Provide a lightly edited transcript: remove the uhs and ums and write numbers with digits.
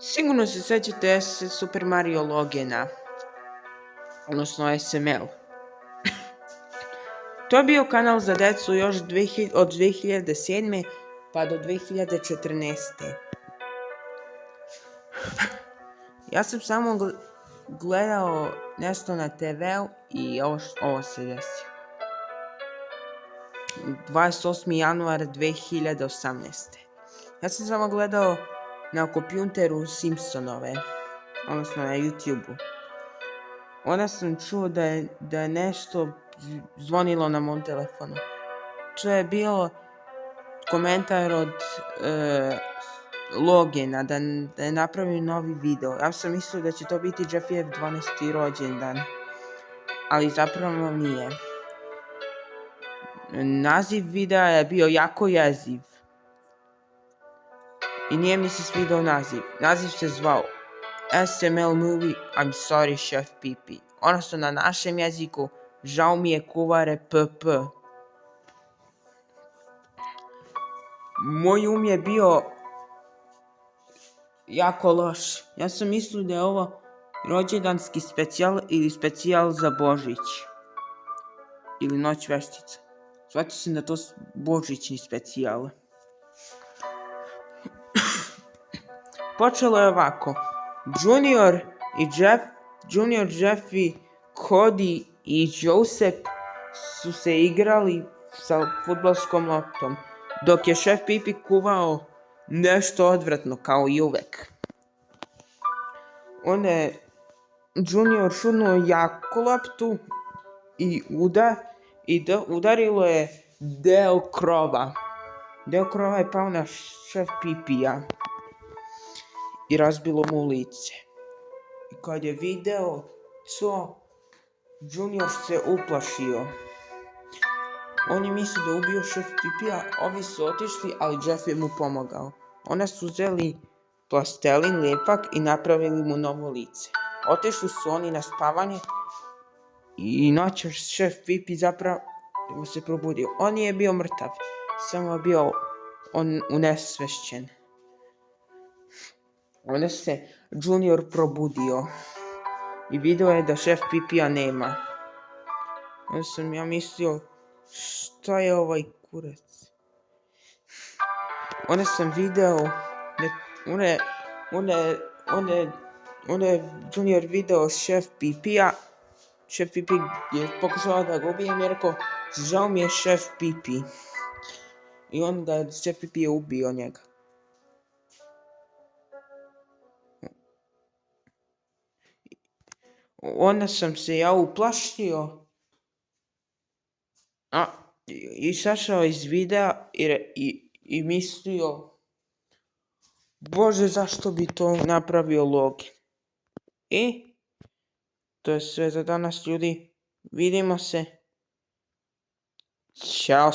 Sigurno se sećate Super Mario Logena, odnosno SML. To je bio kanal za decu još od 2007. pa do 2014. Ja sam samo gledao nešto na TV-u i ovo se desilo. 28. januara 2018. Ja sam samo gledao na kompjuteru Simpsonove, odnosno na YouTube-u. Onda sam čuo da je nešto zvonilo na mom telefonu. To je bilo komentar od Logena da je napravio novi video. Ja sam mislio da će to biti Jeffyjev 12. rođendan, ali zapravo nije. Naziv videa je bio jako jeziv i nije mi se svidao naziv. Naziv se zvao SML Movie I'm Sorry Chef Pee-Pee. Odnosno na našem jeziku žao mi je kuvare PP. Moj je bio jako loš. Ja sam mislio da je ovo rođendanski specijal ili specijal za Božić. Ili Noć veštica. Shvatio sam da to božićni specijal. Počelo je ovako. Junior, Jeffy, Cody i Joseph su se igrali sa fudbalskom loptom, dok je Chef Pee-Pee kuvao nešto odvratno, kao i uvek. Onda je Junior šutnuo jaku loptu i udarilo je deo krova. Deo krova je pao na Chef Pee-Pee-a i razbilo mu lice. I kad je video to, Junior se uplašio. On je mislio da ubio Chef Pee-Pee-a, ovi su otišli, ali Jeff je mu pomogao. Onda su uzeli plastelin, lijepak i napravili mu novo lice. Otišli su oni na spavanje i noćas Chef Pee-Pee zapravo se probudio. On nije bio mrtav, samo je bio unesvešćen. Onda se Junior probudio i video je da Chef Pee-Pee-a nema. Onda sam ja mislio, šta je ovaj kurac? Onda sam video, onda je Junior video Chef Pee-Pee-a. Chef Pee-Pee je pokušao da ga ubije i je rekao, žao mi je Chef Pee-Pee. I onda Chef Pee-Pee je ubio njega. Onda sam se ja uplašio i sašao iz videa i mislio, Bože, zašto bi to napravio Logan? I to je sve za danas, ljudi. Vidimo se. Ćao.